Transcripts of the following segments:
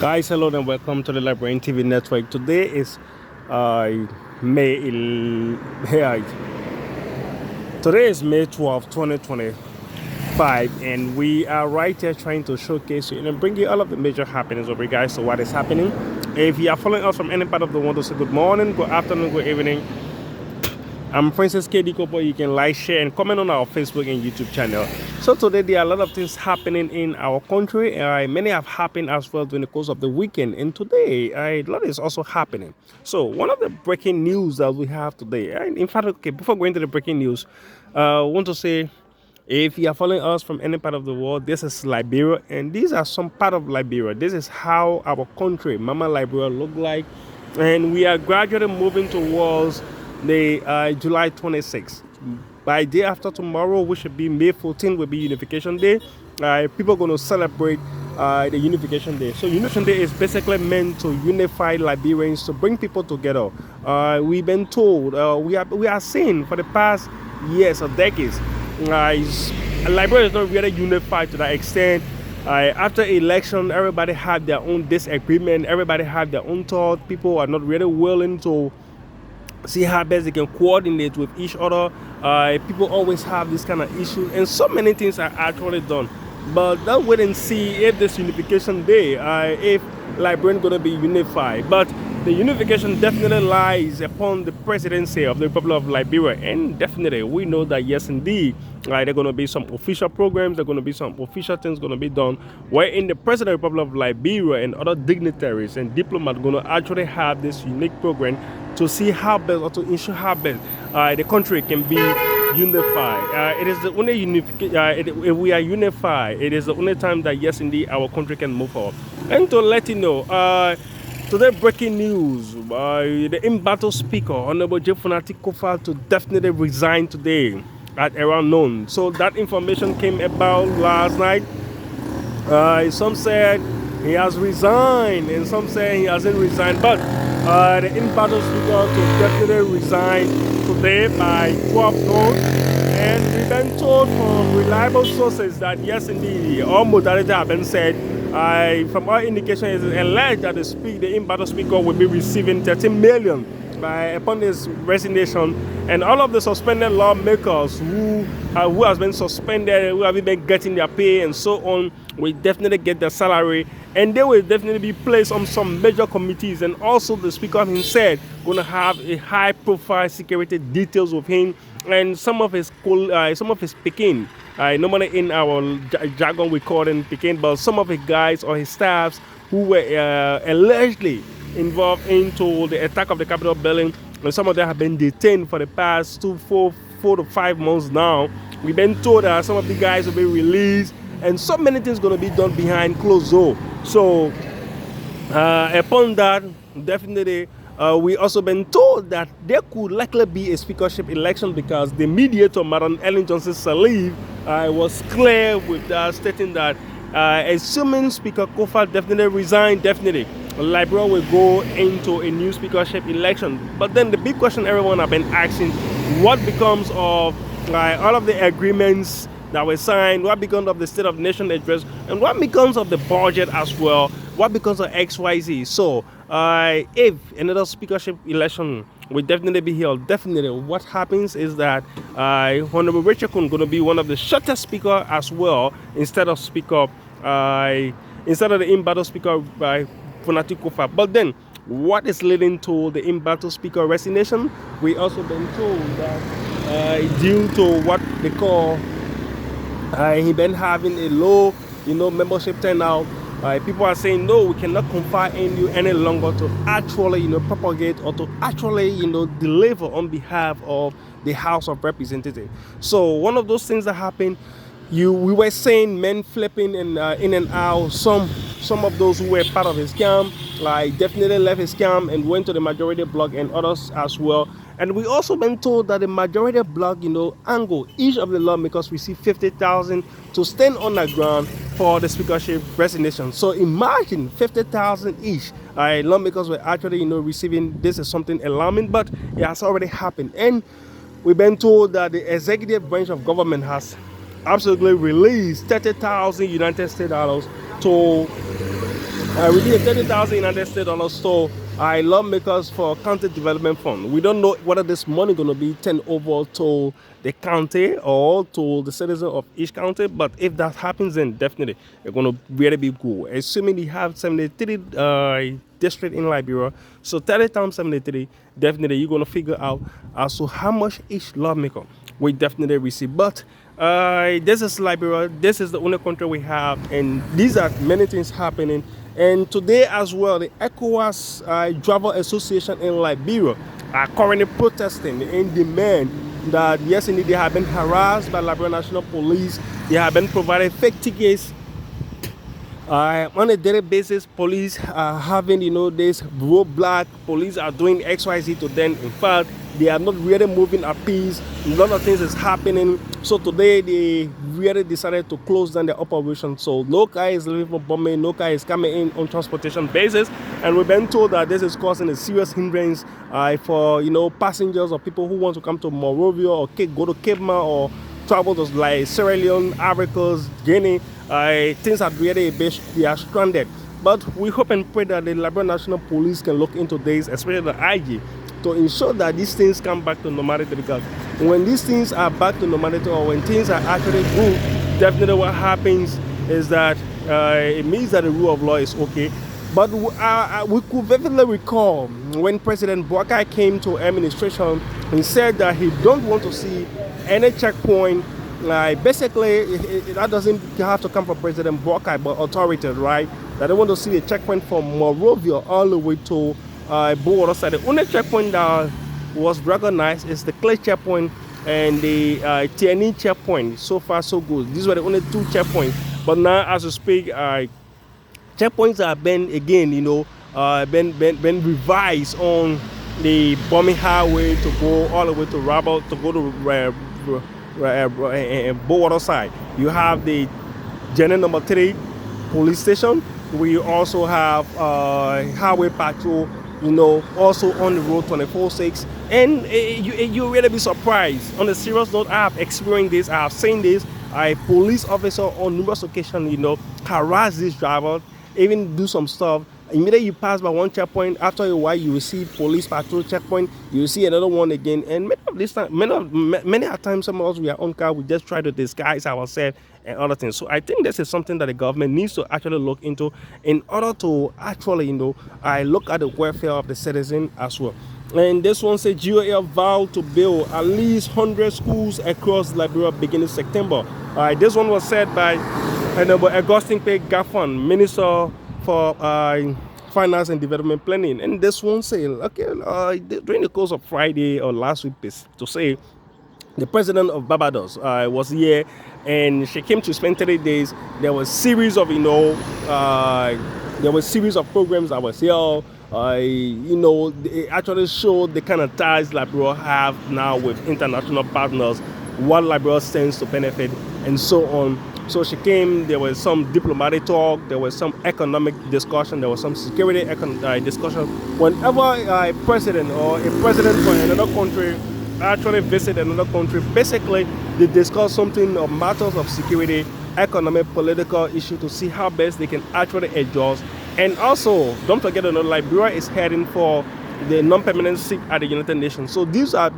Guys, hello and welcome to the Liberian TV network. Today is uh, May el- yeah, today is May 12, 2025, and we are right here trying to showcase you and bring you all of the major happenings over regards to what is happening. If you are following us from any part of the world, to say good morning, good afternoon, good evening. I'm Princess KD Kopo. You can like, share, and comment on our Facebook and YouTube channel. So today there are a lot of things happening in our country. Many have happened as well during the course of the weekend, and today a lot is also happening. So one of the breaking news that we have today, and in fact, okay, before going to the breaking news, I want to say, if you are following us from any part of the world, this is Liberia, and these are some part of Liberia. This is how our country, Mama Liberia, look like, and we are gradually moving towards the July 26th. By day after tomorrow, which should be May 14th, will be Unification Day. People are going to celebrate the Unification Day. So Unification Day is basically meant to unify Liberians, to bring people together. We've been told, we are seeing for the past years or decades, Liberia is not really unified to that extent. After election, everybody had their own disagreement. Everybody had their own thought. People are not really willing to see how best they can coordinate with each other. People always have this kind of issue, and so many things are actually done. But let's wait and see if this unification day, if Liberian going to be unified. But the unification definitely lies upon the presidency of the Republic of Liberia, and definitely we know that yes, indeed, there are going to be some official programs, there are going to be some official things going to be done, wherein the President of the Republic of Liberia and other dignitaries and diplomats are going to actually have this unique program to see how best, or to ensure how best the country can be unified. It is the only if we are unified, it is the only time that yes, indeed, our country can move forward. And to let you know, today breaking news: the Embattled Speaker, Honorable Fonati Koffa, to definitely resign today at around noon. So that information came about last night. Some said he has resigned, and some say he hasn't resigned. But the Embattled Speaker to definitely resign today by 12 noon. And we've been told from reliable sources that yes, indeed, all modalities have been said. From our indication, it is alleged that the Embattled Speaker will be receiving 13 million upon his resignation, and all of the suspended lawmakers who has been suspended, who have been getting their pay and so on, will definitely get their salary, and they will definitely be placed on some major committees. And also the speaker himself going to have a high-profile security details with him, and some of his Pekin. Normally in our jargon we call them Pekin, but some of his guys or his staffs who were allegedly involved into the attack of the Capitol building, and some of them have been detained for the past 4 to 5 months now. We've been told that some of the guys will be released, and so many things going to be done behind closed door. So upon that, definitely we also been told that there could likely be a speakership election, because the mediator, Madam Ellen Johnson Sirleaf, was clear with stating that assuming Speaker Koffa definitely resign, definitely Liberia will go into a new speakership election. But then the big question everyone have been asking: what becomes of all of the agreements that were signed? What becomes of the State of the Nation address? And what becomes of the budget as well? What becomes of XYZ? So if another speakership election will definitely be held, definitely what happens is that Honorable Rachel Kun going to be one of the shortest speaker as well, instead of the embattled speaker by Fonati Koffa. But then, what is leading to the embattled speaker resignation? We also been told that due to what they call he been having a low, membership turnout. People are saying no, we cannot confide in you any longer to actually, propagate or to actually, deliver on behalf of the House of Representatives. So one of those things that happened, we were saying men flipping and in and out. Some of those who were part of his camp, definitely left his camp and went to the majority bloc, and others as well. And we also been told that the majority bloc, angle each of the lawmakers receive 50,000 to stand on the ground for the speakership resignation. So imagine 50,000 each. Lawmakers were actually, receiving. This is something alarming, but it has already happened. And we've been told that the executive branch of government has absolutely released 30,000 United States dollars to We did 30,000 United States dollars to lawmakers for county development fund. We don't know whether this money going to be turned over to the county or to the citizens of each county. But if that happens, then definitely it's going to really be good. Assuming they have 73 district in Liberia, so 30 times 73, definitely you're going to figure out as to how much each lawmaker we definitely receive. But this is Liberia. This is the only country we have, and these are many things happening. And today as well, the ECOWAS Driver Association in Liberia are currently protesting in demand that yes, indeed, they have been harassed by Liberia National Police. They have been provided fake tickets. On a daily basis, police are having, this roadblock. Police are doing XYZ to them. In fact, they are not really moving at peace. A lot of things is happening. So today, they really decided to close down their operation. So no car is leaving for bombing. No car is coming in on transportation basis. And we've been told that this is causing a serious hindrance for, passengers or people who want to come to Monrovia or go to Cape Town or travel to like Sierra Leone, Ivory Coast, Guinea. Things are really they are stranded. But we hope and pray that the Liberia National Police can look into this, especially the IG, to ensure that these things come back to normality. Because when these things are back to normality, or when things are actually good, definitely what happens is that it means that the rule of law is okay. But we could vividly recall when President Weah came to administration and said that he don't want to see any checkpoint. Basically, that doesn't have to come from President Weah, but authorities, right? That they want to see a checkpoint from Monrovia all the way to Babardos. The only checkpoint that was recognized is the Cletus checkpoint and the TNE checkpoint. So far, so good. These were the only two checkpoints. But now, as we speak, checkpoints have been again, been revised on the bombing highway to go all the way to Rabat, to go to Babardos side. You have the General Number 3 police station. We also have highway patrol, also on the road 24/6. And you really be surprised. On a serious note, I have experienced this. I have seen this. A police officer on numerous occasions, harass this driver, even do some stuff. Immediately you pass by one checkpoint, after a while you will see police patrol checkpoint, you will see another one again. And many a times, some of us, we are on car, we just try to disguise ourselves and other things. So I think this is something that the government needs to actually look into in order to actually, look at the welfare of the citizen as well. And this one says GOL vowed to build at least 100 schools across Liberia beginning September. This one was said by Augustine P. Gaffon, Minister for Finance and Development Planning. And this one say, during the course of Friday or last week, to say, the president of Babardos was here, and she came to spend 30 days. There was series of, programs that was here. It actually showed the kind of ties Liberia have now with international partners, what Liberia stands to benefit, and so on. So she came, there was some diplomatic talk, there was some economic discussion, there was some security discussion. Whenever a president or a president for another country actually visit another country, basically they discuss something of matters of security, economic, political issue to see how best they can actually adjust. And also, don't forget that Liberia is heading for the non-permanent seat at the United Nations. So these have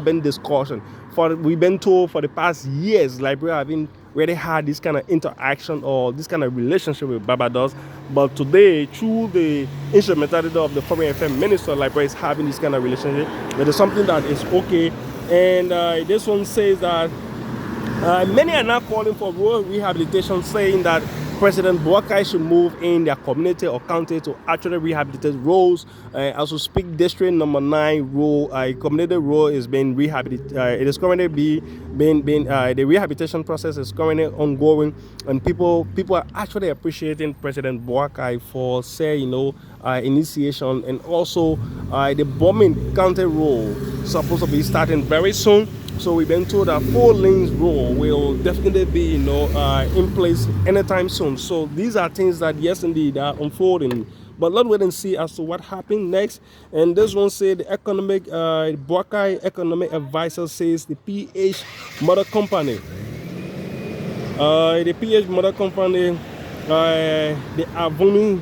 been discussion. We've been told for the past years, Liberia have been really had this kind of interaction or this kind of relationship with Babardos. But today, through the instrumentality of the Former Minister, Liberia is having this kind of relationship. That is something that is okay. And this one says that many are now calling for rural rehabilitation, saying that President Weah should move in their community or county to actually rehabilitate roads. As we speak, District Number 9 road, community road is being rehabilitated. It is currently the rehabilitation process is currently ongoing, and people are actually appreciating President Weah for initiation, and also the bombing county road supposed to be starting very soon. So we've been told that 4 lanes road will definitely be, in place anytime soon. So these are things that, yes, indeed, are unfolding. But let's wait and see as to what happens next. And this one said the Weah economic advisor says the PH mother company, the PH mother company, the Avoni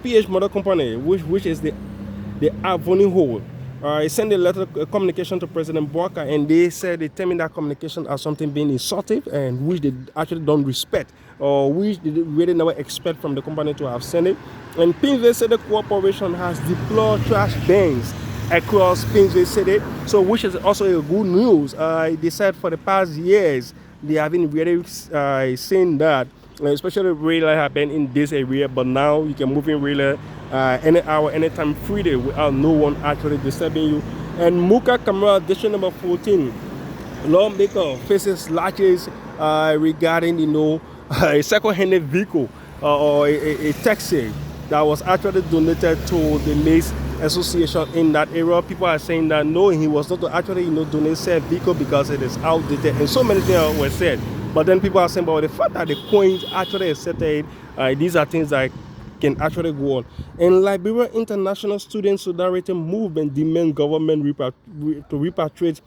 PH Motor Company, which is the Avoni Hole, sent a letter communication to President Weah, and they said they termed that communication as something being insultive and which they actually don't respect, or which they really never expect from the company to have sent it. And Pinsville City Corporation has deployed trash bins across Pinsville City, so which is also a good news. They said for the past years they have been really saying that, especially really have been in this area, but now you can move in really any hour, anytime, free day without no one actually disturbing you. And Muka Camera, district number 14, lawmaker faces latches regarding, a second-hand vehicle or a taxi that was actually donated to the Maize Association in that area. People are saying that no, he was not to actually donate said vehicle because it is outdated, and so many things were said. But then people are saying about the fact that the coins actually accepted, these are things that can actually go on. And Liberia International Student Solidarity Movement demand government to repatriate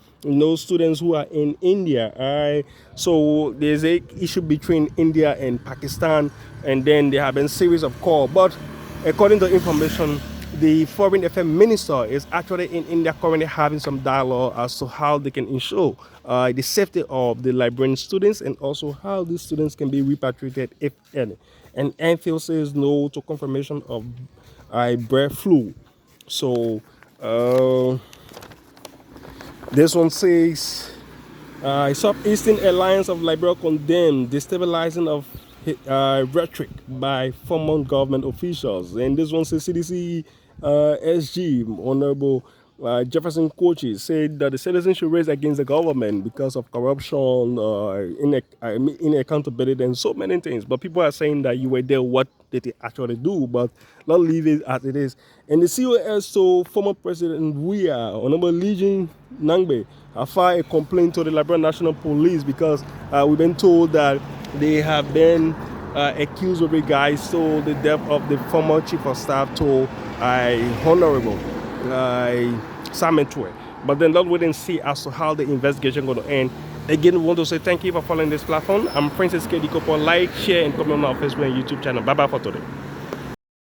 students who are in India. So there's a issue between India and Pakistan, and then there have been series of calls. But according to information, the Foreign Affairs Minister is actually in India currently having some dialogue as to how they can ensure the safety of the Liberian students, and also how these students can be repatriated if any. And Anfield says no to confirmation of bird flu. So this one says Southeastern Alliance of Liberia condemned destabilizing of rhetoric by former government officials. And this one says CDC SG, Honorable Jefferson Kochi, said that the citizens should raise against the government because of corruption, inaccountability, and so many things. But people are saying that you were there, what did they actually do? But not leave it as it is. And the COS, so former President Weah, Honorable Legion Nangbe, filed a complaint to the Liberia National Police because we've been told that they have been accused of a guy stole the death of the former chief of staff to Honorable Simon Twe. But then let's wait and see as to how the investigation going to end. Again, we want to say thank you for following this platform. I'm Francis K. Dikopo. Like, share, and comment on our Facebook and YouTube channel. Bye bye for today.